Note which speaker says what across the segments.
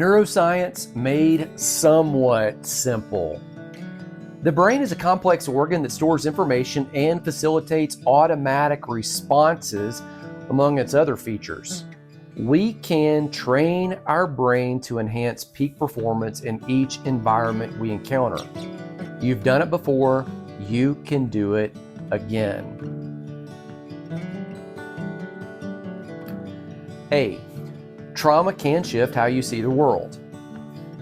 Speaker 1: Neuroscience made somewhat simple. The brain is a complex organ that stores information and facilitates automatic responses, among its other features. We can train our brain to enhance peak performance in each environment we encounter. You've done it before, you can do it again. A. Trauma can shift how you see the world.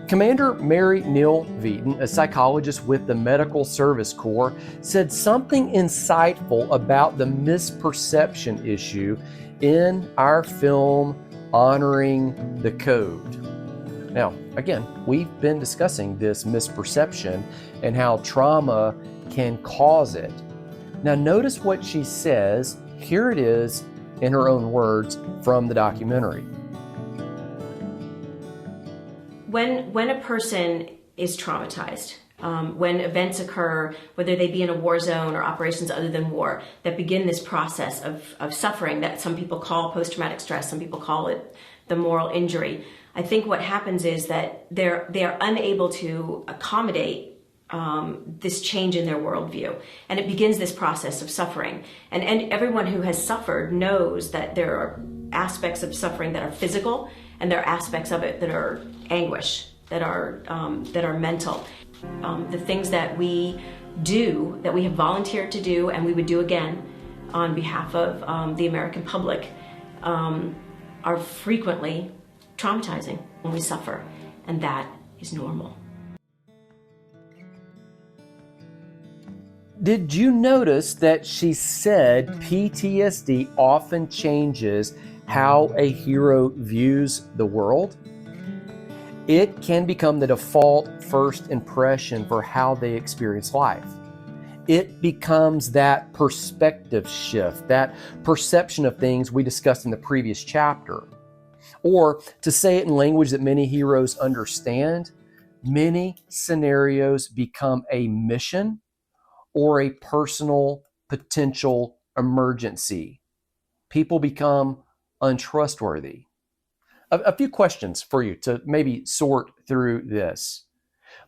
Speaker 1: Commander Mary Neal Veaton, a psychologist with the Medical Service Corps, said something insightful about the misperception issue in our film, Honoring the Code. Now, again, we've been discussing this misperception and how trauma can cause it. Now, notice what she says. Here it is in her own words from the documentary.
Speaker 2: When a person is traumatized, when events occur, whether they be in a war zone or operations other than war, that begin this process of suffering that some people call post-traumatic stress, some people call it the moral injury, I think what happens is that they are unable to accommodate this change in their worldview. And it begins this process of suffering. And everyone who has suffered knows that there are aspects of suffering that are physical, and there are aspects of it that are anguish, that are mental. The things that we do, that we have volunteered to do, and we would do again on behalf of the American public, are frequently traumatizing when we suffer, and that is normal.
Speaker 1: Did you notice that she said PTSD often changes how a hero views the world? It can become the default first impression for how they experience life. It becomes that perspective shift, that perception of things we discussed in the previous chapter. Or to say it in language that many heroes understand, many scenarios become a mission or a personal potential emergency. People become untrustworthy. A few questions for you to maybe sort through this.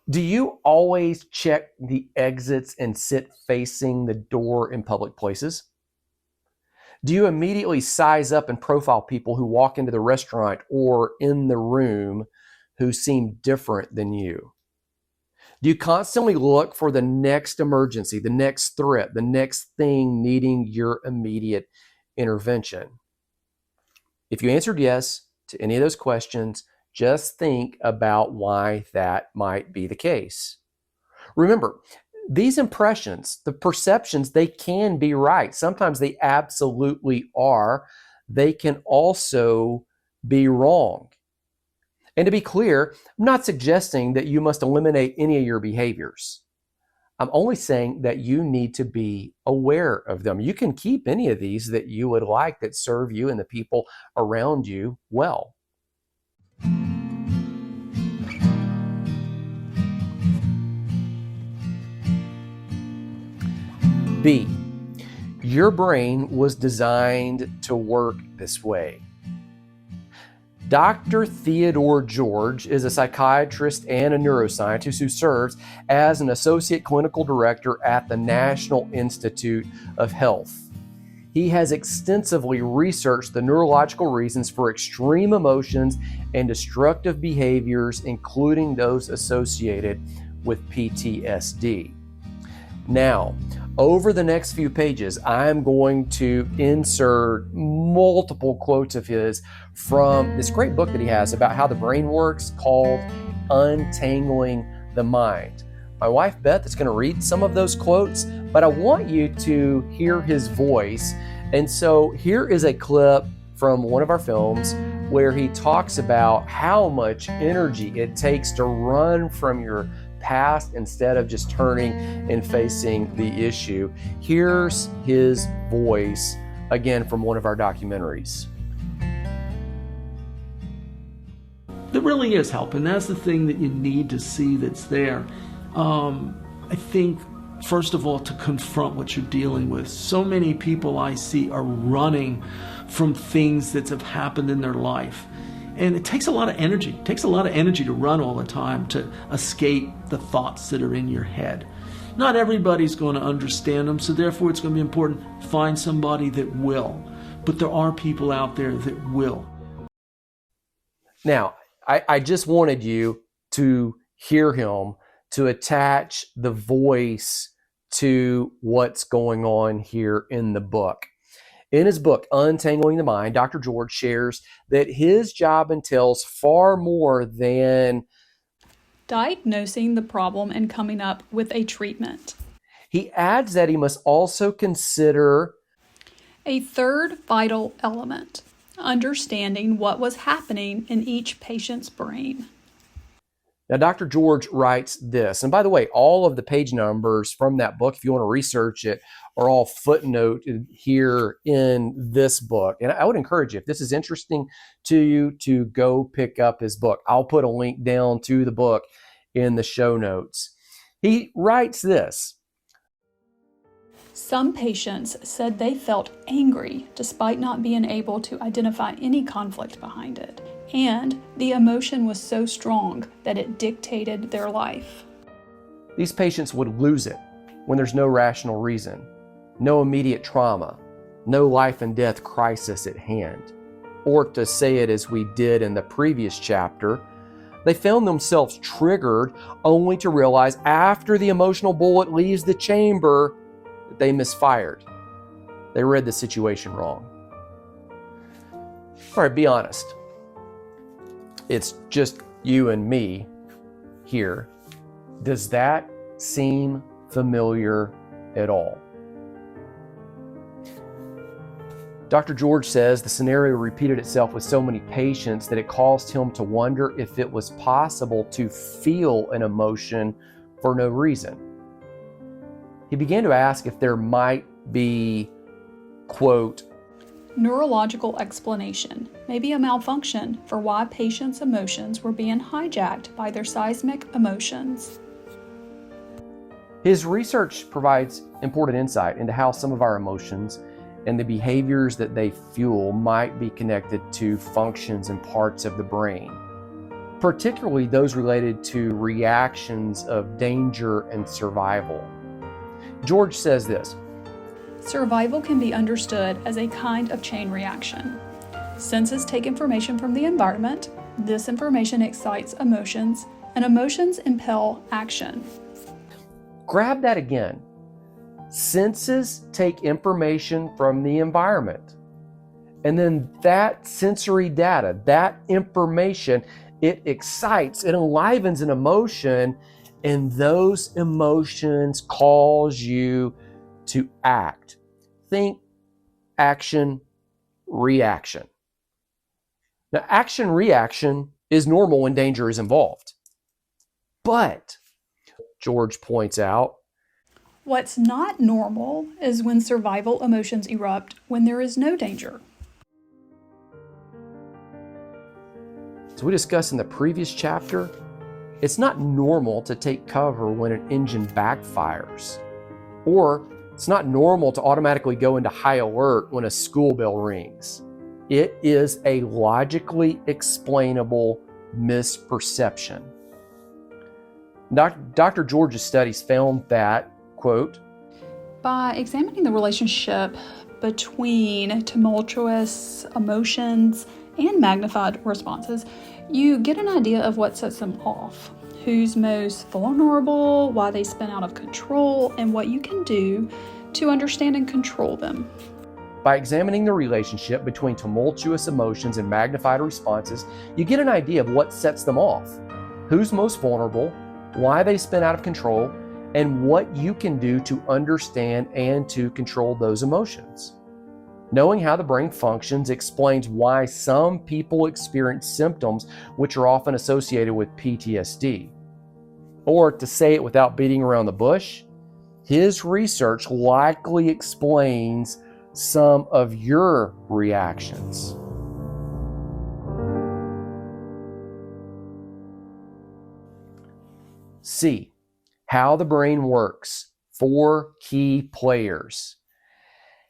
Speaker 1: Do you always check the exits and sit facing the door in public places? Do you immediately size up and profile people who walk into the restaurant or in the room who seem different than you? Do you constantly look for the next emergency, the next threat, the next thing needing your immediate intervention? If you answered yes to any of those questions, just think about why that might be the case. Remember, these impressions, the perceptions, they can be right. Sometimes they absolutely are. They can also be wrong. And to be clear, I'm not suggesting that you must eliminate any of your behaviors. I'm only saying that you need to be aware of them. You can keep any of these that you would like that serve you and the people around you well. B, your brain was designed to work this way. Dr. Theodore George is a psychiatrist and a neuroscientist who serves as an associate clinical director at the National Institute of Health. He has extensively researched the neurological reasons for extreme emotions and destructive behaviors, including those associated with PTSD. Now, over the next few pages, I'm going to insert multiple quotes of his from this great book that he has about how the brain works called Untangling the Mind. My wife Beth is going to read some of those quotes, but I want you to hear his voice. And so here is a clip from one of our films where he talks about how much energy it takes to run from your past instead of just turning and facing the issue. Here's his voice again from one of our documentaries.
Speaker 3: There really is help, and that's the thing that you need to see that's there. I think, first of all, to confront what you're dealing with. So many people I see are running from things that have happened in their life. And it takes a lot of energy. It takes a lot of energy to run all the time, to escape the thoughts that are in your head. Not everybody's going to understand them, so therefore it's going to be important to find somebody that will. But there are people out there that will.
Speaker 1: Now, I just wanted you to hear him, to attach the voice to what's going on here in the book. In his book, Untangling the Mind, Dr. George shares that his job entails far more than
Speaker 4: diagnosing the problem and coming up with a treatment.
Speaker 1: He adds that he must also consider
Speaker 4: a third vital element, understanding what was happening in each patient's brain.
Speaker 1: Now, Dr. George writes this, and by the way, all of the page numbers from that book, if you want to research it, are all footnoted here in this book. And I would encourage you, if this is interesting to you, to go pick up his book. I'll put a link down to the book in the show notes. He writes this.
Speaker 4: Some patients said they felt angry despite not being able to identify any conflict behind it. And the emotion was so strong that it dictated their life.
Speaker 1: These patients would lose it when there's no rational reason, no immediate trauma, no life and death crisis at hand. Or to say it as we did in the previous chapter, they found themselves triggered only to realize after the emotional bullet leaves the chamber that they misfired. They read the situation wrong. All right, be honest. It's just you and me here. Does that seem familiar at all? Dr. George says the scenario repeated itself with so many patients that it caused him to wonder if it was possible to feel an emotion for no reason. He began to ask if there might be, quote,
Speaker 4: neurological explanation, maybe a malfunction for why patients' emotions were being hijacked by their seismic emotions.
Speaker 1: His research provides important insight into how some of our emotions and the behaviors that they fuel might be connected to functions and parts of the brain, particularly those related to reactions of danger and survival. George says this.
Speaker 4: Survival can be understood as a kind of chain reaction. Senses take information from the environment, this information excites emotions, and emotions impel action.
Speaker 1: Grab that again. Senses take information from the environment. And then that sensory data, that information, it excites, it enlivens an emotion, and those emotions cause you to act. Think, action, reaction. Now, action, reaction is normal when danger is involved. But, George points out,
Speaker 4: what's not normal is when survival emotions erupt when there is no danger.
Speaker 1: As we discussed in the previous chapter, it's not normal to take cover when an engine backfires, or it's not normal to automatically go into high alert when a school bell rings. It is a logically explainable misperception. Dr. George's studies found that, quote,
Speaker 4: by examining the relationship between tumultuous emotions and magnified responses, you get an idea of what sets them off, who's most vulnerable, why they spin out of control, and what you can do to understand and control them.
Speaker 1: By examining the relationship between tumultuous emotions and magnified responses, you get an idea of what sets them off, who's most vulnerable, why they spin out of control, and what you can do to understand and to control those emotions. Knowing how the brain functions explains why some people experience symptoms which are often associated with PTSD. Or to say it without beating around the bush, his research likely explains some of your reactions. C, how the brain works. 4 key players.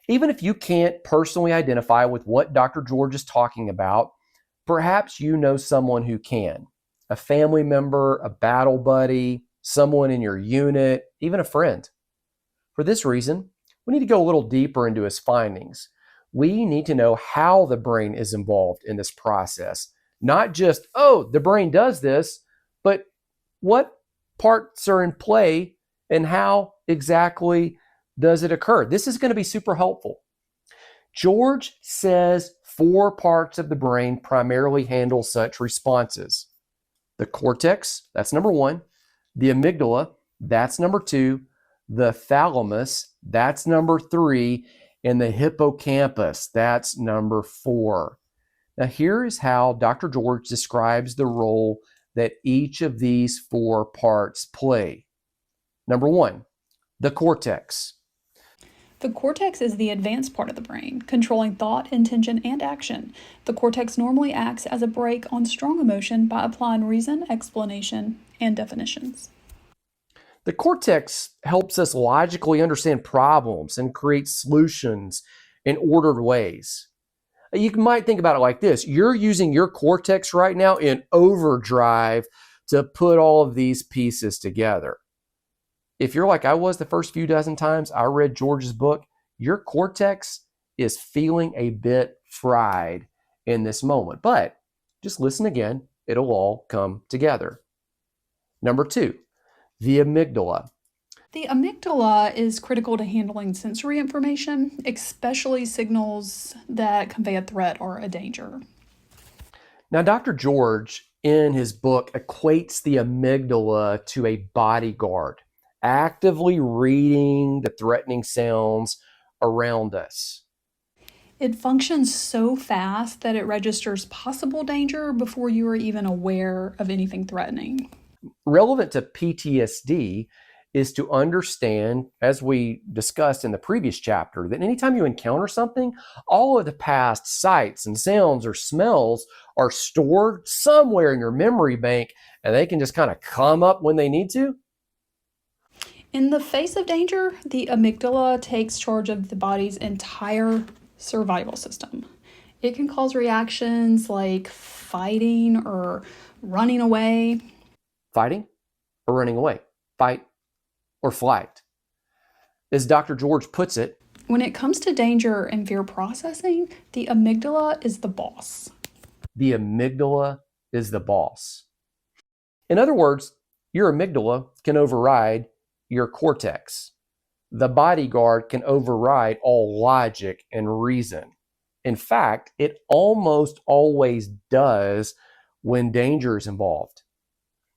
Speaker 1: Even if you can't personally identify with what Dr. George is talking about, Perhaps you know someone who can, a family member, a battle buddy, someone in your unit, even a friend. For this reason, we need to go a little deeper into his findings. We need to know how the brain is involved in this process. Not just, oh, the brain does this, but what parts are in play and how exactly does it occur? This is going to be super helpful. George says 4 parts of the brain primarily handle such responses. The cortex, that's number 1. The amygdala, that's number 2. The thalamus, that's number 3. And the hippocampus, that's number 4. Now, here is how Dr. George describes the role that each of these 4 parts play. Number 1, the cortex.
Speaker 4: The cortex is the advanced part of the brain, controlling thought, intention, and action. The cortex normally acts as a brake on strong emotion by applying reason, explanation, and definitions.
Speaker 1: The cortex helps us logically understand problems and create solutions in ordered ways. You might think about it like this. You're using your cortex right now in overdrive to put all of these pieces together. If you're like I was the first few dozen times I read George's book, your cortex is feeling a bit fried in this moment. But just listen again. It'll all come together. Number 2, the amygdala.
Speaker 4: The amygdala is critical to handling sensory information, especially signals that convey a threat or a danger.
Speaker 1: Now, Dr. George, in his book, equates the amygdala to a bodyguard, actively reading the threatening sounds around us.
Speaker 4: It functions so fast that it registers possible danger before you are even aware of anything threatening.
Speaker 1: Relevant to PTSD is to understand, as we discussed in the previous chapter, that anytime you encounter something, all of the past sights and sounds or smells are stored somewhere in your memory bank, and they can just kind of come up when they need to.
Speaker 4: In the face of danger, the amygdala takes charge of the body's entire survival system. It can cause reactions like fighting or running away.
Speaker 1: Fighting or running away, fight or flight. As Dr. George puts it,
Speaker 4: when it comes to danger and fear processing, the amygdala is the boss.
Speaker 1: The amygdala is the boss. In other words, your amygdala can override your cortex. The bodyguard can override all logic and reason. In fact, it almost always does when danger is involved.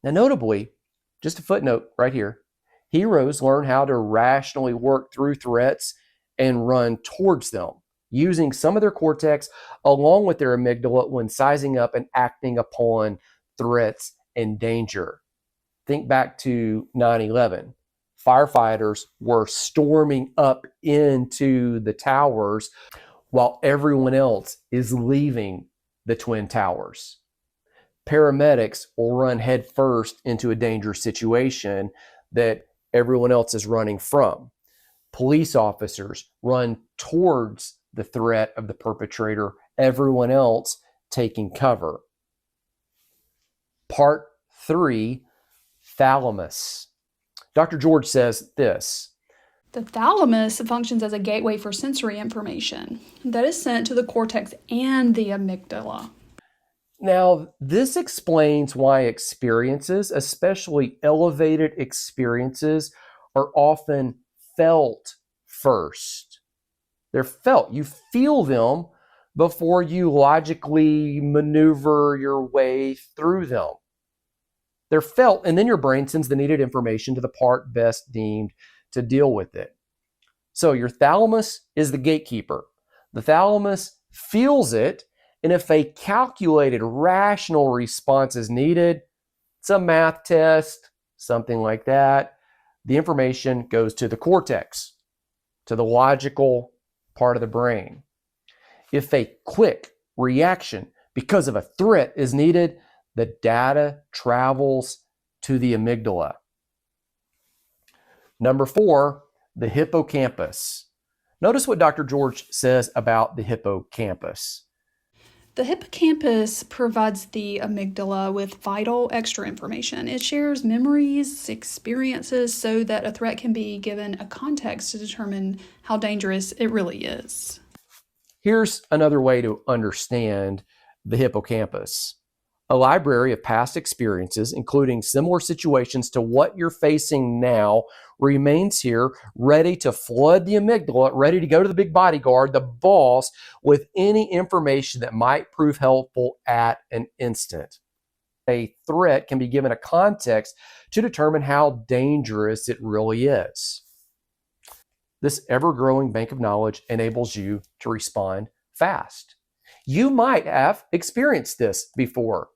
Speaker 1: Now, notably, just a footnote right here, heroes learn how to rationally work through threats and run towards them, using some of their cortex along with their amygdala when sizing up and acting upon threats and danger. Think back to 9/11. Firefighters were storming up into the towers while everyone else is leaving the Twin Towers. Paramedics will run headfirst into a dangerous situation that everyone else is running from. Police officers run towards the threat of the perpetrator, everyone else taking cover. Part 3, thalamus. Dr. George says this.
Speaker 4: The thalamus functions as a gateway for sensory information that is sent to the cortex and the amygdala.
Speaker 1: Now, this explains why experiences, especially elevated experiences, are often felt first. They're felt. You feel them before you logically maneuver your way through them. They're felt, and then your brain sends the needed information to the part best deemed to deal with it. So your thalamus is the gatekeeper. The thalamus feels it, and if a calculated, rational response is needed, it's a math test, something like that, the information goes to the cortex, to the logical part of the brain. If a quick reaction because of a threat is needed, the data travels to the amygdala. Number 4, the hippocampus. Notice what Dr. George says about the hippocampus.
Speaker 4: The hippocampus provides the amygdala with vital extra information. It shares memories, experiences, so that a threat can be given a context to determine how dangerous it really is.
Speaker 1: Here's another way to understand the hippocampus. A library of past experiences, including similar situations to what you're facing now, remains here, ready to flood the amygdala, ready to go to the big bodyguard, the boss, with any information that might prove helpful at an instant. A threat can be given a context to determine how dangerous it really is. This ever-growing bank of knowledge enables you to respond fast. You might have experienced this before.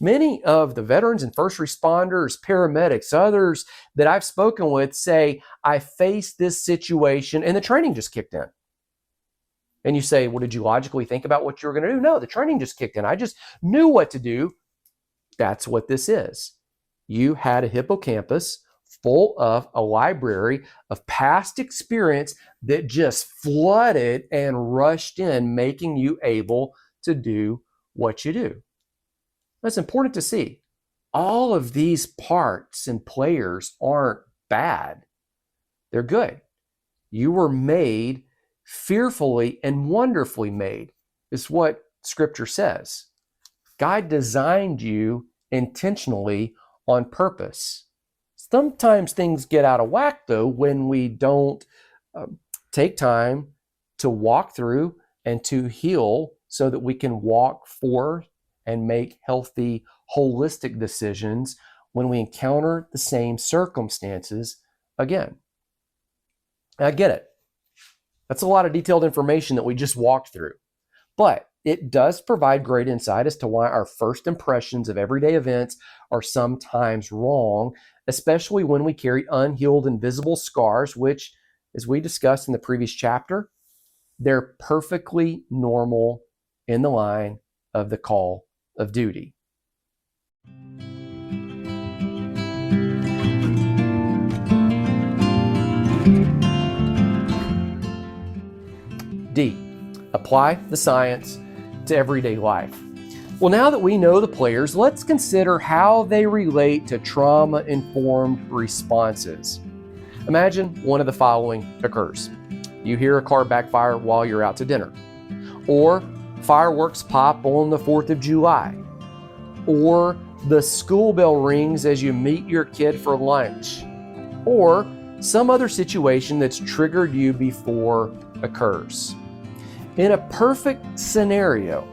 Speaker 1: Many of the veterans and first responders, paramedics, others that I've spoken with say, I faced this situation and the training just kicked in. And you say, well, did you logically think about what you were going to do? No, the training just kicked in. I just knew what to do. That's what this is. You had a hippocampus full of a library of past experience that just flooded and rushed in, making you able to do what you do. That's important to see. All of these parts and players aren't bad. They're good. You were made fearfully and wonderfully made, is what Scripture says. God designed you intentionally on purpose. Sometimes things get out of whack, though, when we don't take time to walk through and to heal so that we can walk forward and make healthy, holistic decisions when we encounter the same circumstances again. I get it. That's a lot of detailed information that we just walked through. But it does provide great insight as to why our first impressions of everyday events are sometimes wrong, especially when we carry unhealed invisible scars, which, as we discussed in the previous chapter, they're perfectly normal in the line of the call of duty. D, apply the science to everyday life. Well, now that we know the players, let's consider how they relate to trauma-informed responses. Imagine one of the following occurs. You hear a car backfire while you're out to dinner, or fireworks pop on the 4th of July, or the school bell rings as you meet your kid for lunch, or some other situation that's triggered you before occurs. In a perfect scenario,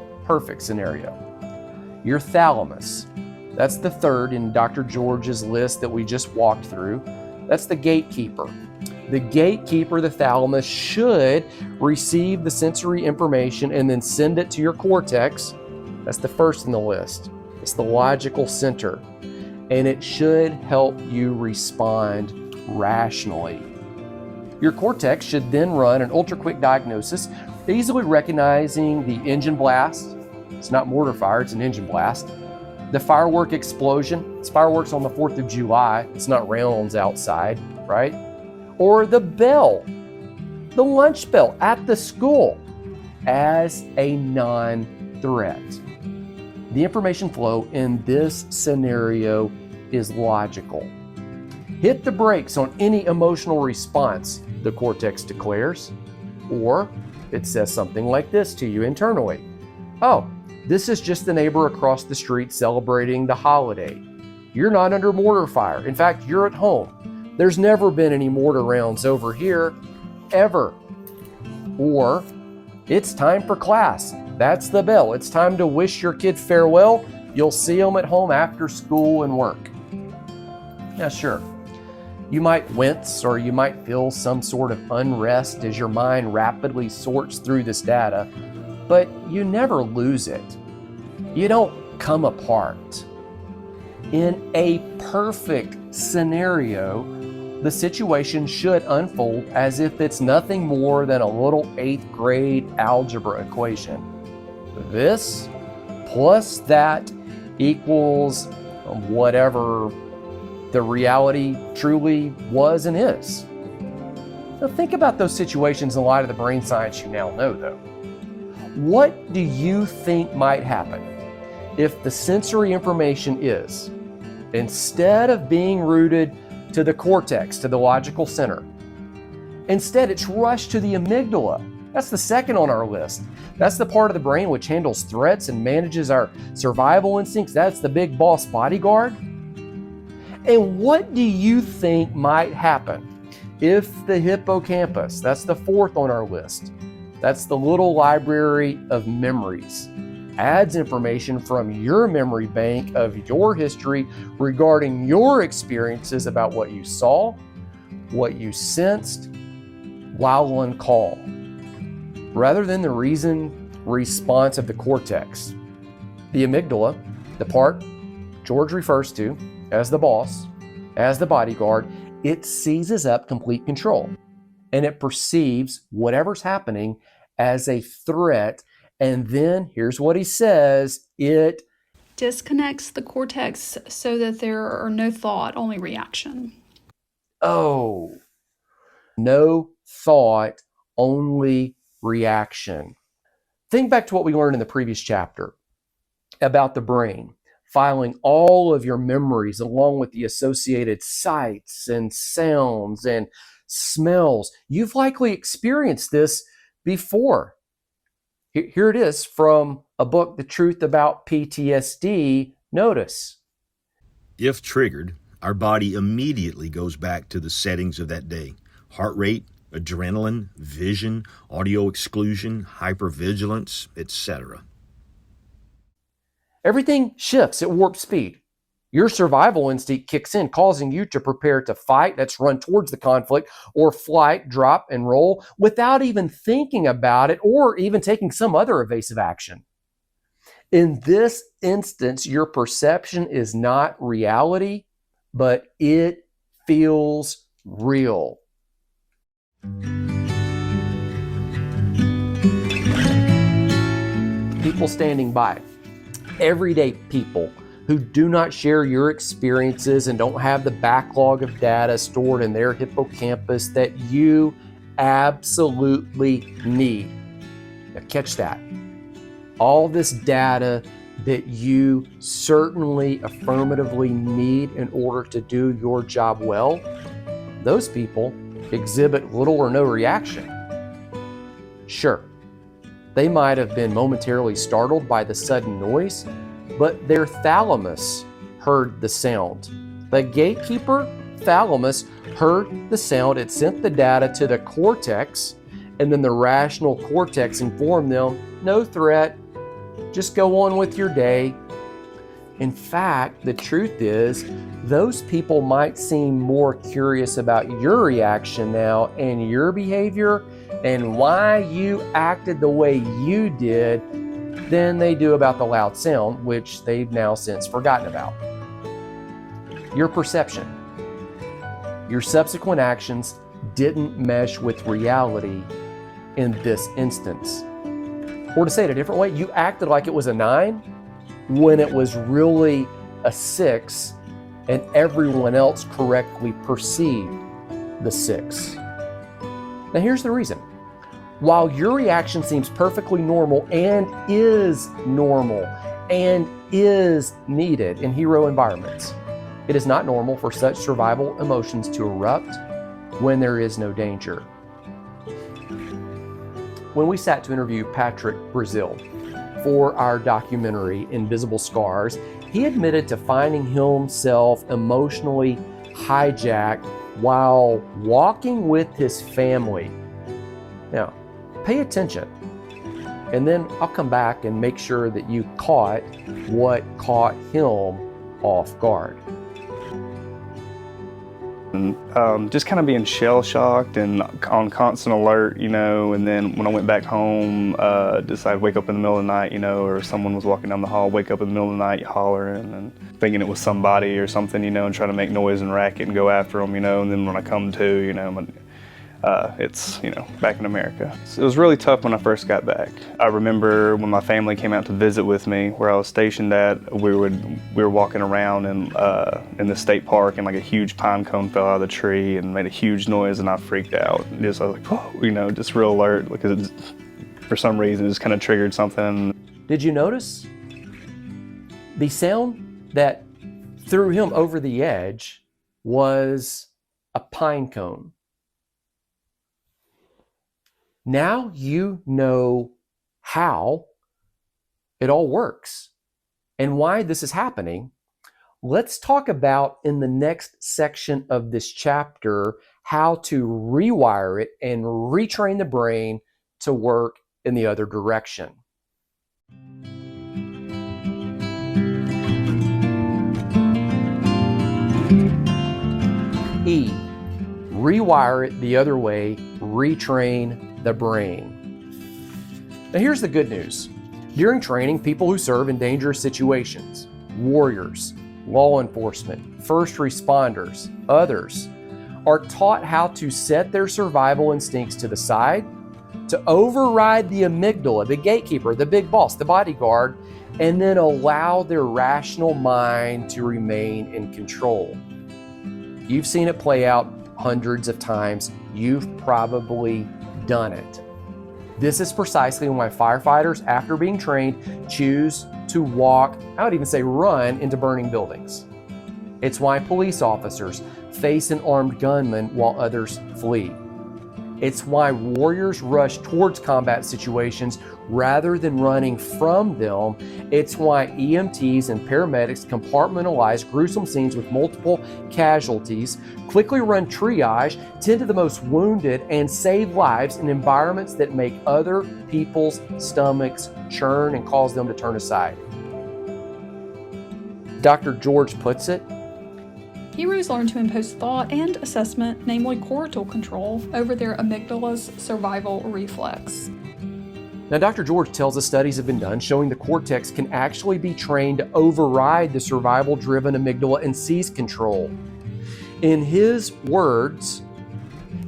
Speaker 1: your thalamus, that's the third in Dr. George's list that we just walked through, that's the gatekeeper. The gatekeeper, the thalamus, should receive the sensory information and then send it to your cortex. That's the first in the list. It's the logical center, and it should help you respond rationally. Your cortex should then run an ultra-quick diagnosis, easily recognizing the engine blast. It's not mortar fire, it's an engine blast. The firework explosion. It's fireworks on the 4th of July. It's not rounds outside, right? Or the bell, the lunch bell at the school, as a non-threat. The information flow in this scenario is logical. Hit the brakes on any emotional response, the cortex declares. Or it says something like this to you internally. Oh, this is just the neighbor across the street celebrating the holiday. You're not under mortar fire. In fact, you're at home. There's never been any mortar rounds over here, ever. Or, it's time for class. That's the bell. It's time to wish your kid farewell. You'll see them at home after school and work. Now, sure, you might wince or you might feel some sort of unrest as your mind rapidly sorts through this data, but you never lose it. You don't come apart. In a perfect scenario, the situation should unfold as if it's nothing more than a little 8th grade algebra equation. This plus that equals whatever the reality truly was and is. Now think about those situations in light of the brain science you now know, though. What do you think might happen if the sensory information is, instead of being routed to the cortex, to the logical center, instead it's rushed to the amygdala? That's the second on our list. That's the part of the brain which handles threats and manages our survival instincts. That's the big boss bodyguard. And what do you think might happen if the hippocampus, that's the fourth on our list, that's the little library of memories, adds information from your memory bank of your history regarding your experiences about what you saw, what you sensed while on call, rather than the reason response of the cortex? The amygdala, the part George refers to as the boss, as the bodyguard, it seizes up complete control, and it perceives whatever's happening as a threat. And then here's what he says, it
Speaker 4: disconnects the cortex so that there are no thought, only reaction.
Speaker 1: Oh, no thought, only reaction. Think back to what we learned in the previous chapter about the brain filing all of your memories along with the associated sights and sounds and smells. You've likely experienced this before. Here it is from a book, The Truth About PTSD. Notice.
Speaker 5: If triggered, our body immediately goes back to the settings of that day. Heart rate, adrenaline, vision, audio exclusion, hypervigilance, etc.
Speaker 1: Everything shifts at warp speed. Your survival instinct kicks in, causing you to prepare to fight, that's run towards the conflict, or flight, drop, and roll without even thinking about it or even taking some other evasive action. In this instance, your perception is not reality, but it feels real. People standing by, everyday people who do not share your experiences and don't have the backlog of data stored in their hippocampus that you absolutely need. Now catch that. All this data that you certainly affirmatively need in order to do your job well, those people exhibit little or no reaction. Sure, they might have been momentarily startled by the sudden noise, but their thalamus heard the sound. The gatekeeper thalamus heard the sound. It sent the data to the cortex, and then the rational cortex informed them, no threat, just go on with your day. In fact, the truth is, those people might seem more curious about your reaction now and your behavior and why you acted the way you did than they do about the loud sound, which they've now since forgotten about. Your perception, your subsequent actions didn't mesh with reality in this instance. Or to say it a different way, you acted like it was a 9 when it was really a 6, and everyone else correctly perceived the 6. Now here's the reason. While your reaction seems perfectly normal and is needed in hero environments, it is not normal for such survival emotions to erupt when there is no danger. When we sat to interview Patrick Brazil for our documentary Invisible Scars, he admitted to finding himself emotionally hijacked while walking with his family. Now, pay attention, and then I'll come back and make sure that you caught what caught him off guard.
Speaker 6: Just kind of being shell-shocked and on constant alert, and then when I went back home, just I'd wake up in the middle of the night, or someone was walking down the hall, wake up in the middle of the night hollering and thinking it was somebody or something, and trying to make noise and racket and go after them, and then when I come to, it's, back in America. So it was really tough when I first got back. I remember when my family came out to visit with me, where I was stationed at, we were walking around in the state park, and like a huge pine cone fell out of the tree and made a huge noise, and I freaked out. I was like, whoa, just real alert, because For some reason, it just kind of triggered something.
Speaker 1: Did you notice? The sound that threw him over the edge was a pine cone. Now you know how it all works and why this is happening. Let's talk about in the next section of this chapter how to rewire it and retrain the brain to work in the other direction. E, rewire it the other way, retrain the brain. Now here's the good news. During training, people who serve in dangerous situations, warriors, law enforcement, first responders, others, are taught how to set their survival instincts to the side, to override the amygdala, the gatekeeper, the big boss, the bodyguard, and then allow their rational mind to remain in control. You've seen it play out hundreds of times. You've probably done it. This is precisely why firefighters, after being trained, choose to walk, I would even say run, into burning buildings. It's why police officers face an armed gunman while others flee. It's why warriors rush towards combat situations rather than running from them. It's why EMTs and paramedics compartmentalize gruesome scenes with multiple casualties, quickly run triage, tend to the most wounded, and save lives in environments that make other people's stomachs churn and cause them to turn aside. Dr. George puts it,
Speaker 4: Heroes learn to impose thought and assessment, namely cortical control, over their amygdala's survival reflex.
Speaker 1: Now, Dr. George tells us studies have been done showing the cortex can actually be trained to override the survival-driven amygdala and seize control. In his words,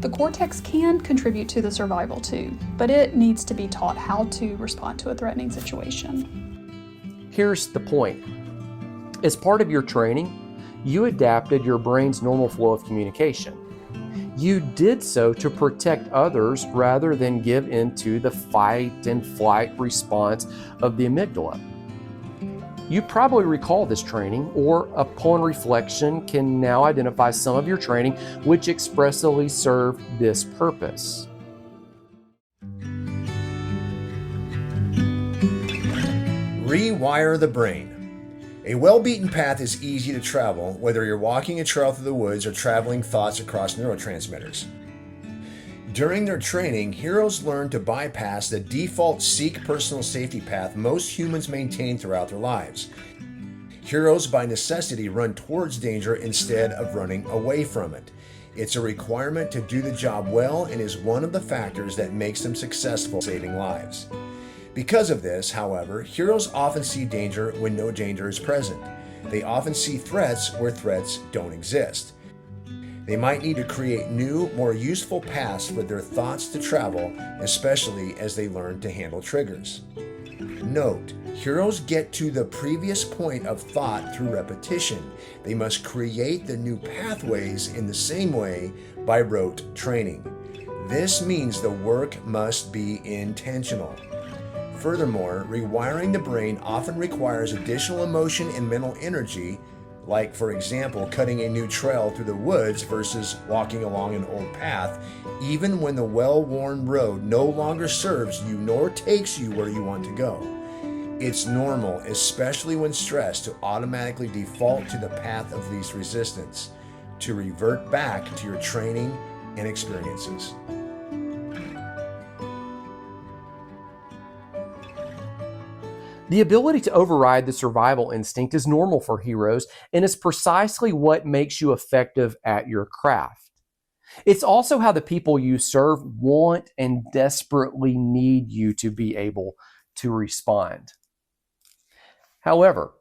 Speaker 4: the cortex can contribute to the survival too, but it needs to be taught how to respond to a threatening situation.
Speaker 1: Here's the point. As part of your training, you adapted your brain's normal flow of communication. You did so to protect others rather than give into the fight and flight response of the amygdala. You probably recall this training, or upon reflection can now identify some of your training which expressly served this purpose.
Speaker 7: Rewire the brain. A well-beaten path is easy to travel, whether you're walking a trail through the woods or traveling thoughts across neurotransmitters. During their training, heroes learn to bypass the default seek personal safety path most humans maintain throughout their lives. Heroes, by necessity, run towards danger instead of running away from it. It's a requirement to do the job well and is one of the factors that makes them successful saving lives. Because of this, however, heroes often see danger when no danger is present. They often see threats where threats don't exist. They might need to create new, more useful paths for their thoughts to travel, especially as they learn to handle triggers. Note, heroes get to the previous point of thought through repetition. They must create the new pathways in the same way by rote training. This means the work must be intentional. Furthermore, rewiring the brain often requires additional emotion and mental energy, like, for example, cutting a new trail through the woods versus walking along an old path, even when the well-worn road no longer serves you nor takes you where you want to go. It's normal, especially when stressed, to automatically default to the path of least resistance, to revert back to your training and experiences.
Speaker 1: The ability to override the survival instinct is normal for heroes and is precisely what makes you effective at your craft. It's also how the people you serve want and desperately need you to be able to respond. However,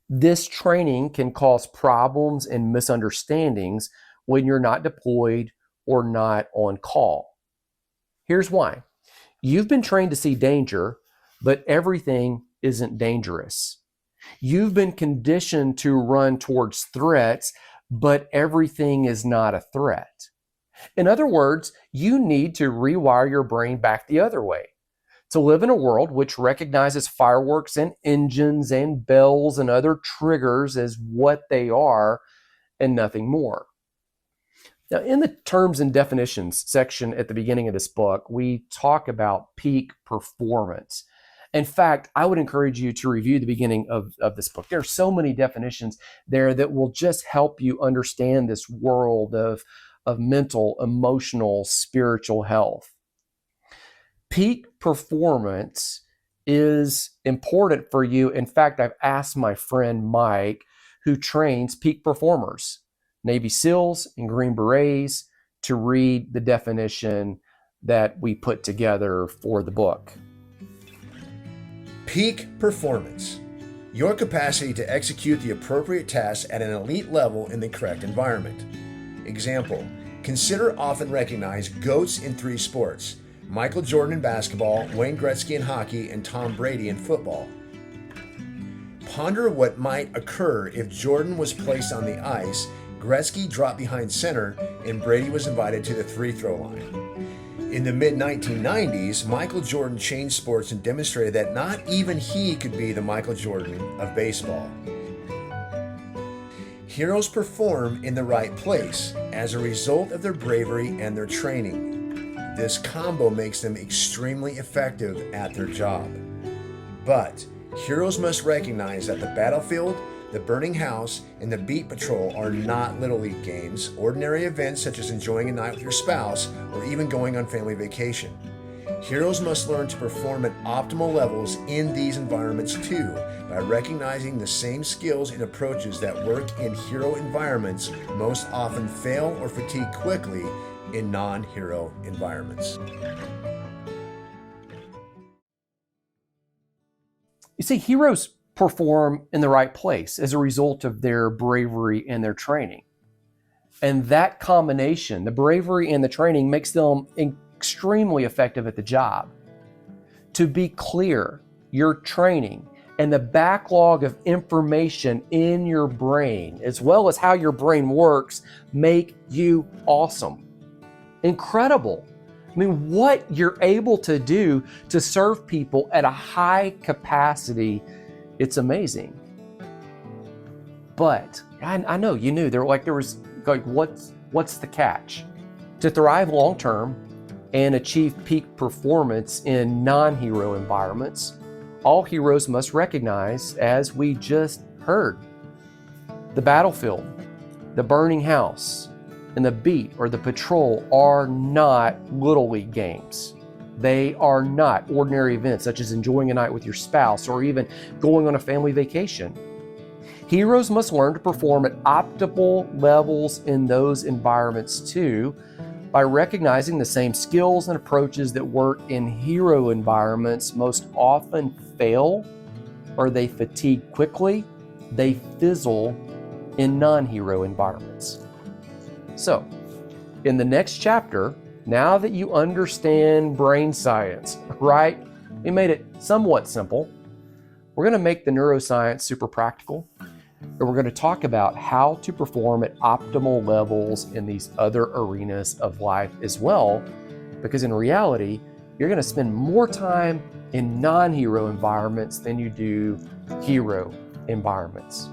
Speaker 1: this training can cause problems and misunderstandings when you're not deployed or not on call. Here's why. You've been trained to see danger, but everything isn't dangerous. You've been conditioned to run towards threats, but everything is not a threat. In other words, you need to rewire your brain back the other way, To live in a world which recognizes fireworks and engines and bells and other triggers as what they are and nothing more. Now, in the terms and definitions section at the beginning of this book, we talk about peak performance. In fact, I would encourage you to review the beginning of this book. There are so many definitions there that will just help you understand this world of mental, emotional, spiritual health. Peak performance is important for you. In fact, I've asked my friend Mike, who trains peak performers, Navy SEALs and Green Berets, to read the definition that we put together for the book.
Speaker 7: Peak performance. Your capacity to execute the appropriate tasks at an elite level in the correct environment. Example, consider often recognized GOATs in 3 sports: Michael Jordan in basketball, Wayne Gretzky in hockey, and Tom Brady in football. Ponder what might occur if Jordan was placed on the ice, Gretzky dropped behind center, and Brady was invited to the free-throw line. In the mid-1990s, Michael Jordan changed sports and demonstrated that not even he could be the Michael Jordan of baseball. Heroes perform in the right place as a result of their bravery and their training. This combo makes them extremely effective at their job. But heroes must recognize that the battlefield, the burning house, and the beat patrol are not Little League games, ordinary events such as enjoying a night with your spouse or even going on family vacation. Heroes must learn to perform at optimal levels in these environments too, by recognizing the same skills and approaches that work in hero environments most often fail or fatigue quickly in non-hero environments.
Speaker 1: You see, heroes perform in the right place as a result of their bravery and their training. And that combination, the bravery and the training, makes them extremely effective at the job. To be clear, your training and the backlog of information in your brain, as well as how your brain works, make you awesome. Incredible. I mean, what you're able to do to serve people at a high capacity, it's amazing. But I know you knew there was what's the catch? To thrive long term and achieve peak performance in non-hero environments, all heroes must recognize, as we just heard, the battlefield, the burning house, and the beat or the patrol are not Little League games. They are not ordinary events such as enjoying a night with your spouse or even going on a family vacation. Heroes must learn to perform at optimal levels in those environments too, by recognizing the same skills and approaches that work in hero environments most often fail, or they fatigue quickly, they fizzle in non-hero environments. So, in the next chapter, now that you understand brain science, right? We made it somewhat simple. We're going to make the neuroscience super practical, and we're going to talk about how to perform at optimal levels in these other arenas of life as well, because in reality, you're going to spend more time in non-hero environments than you do hero environments.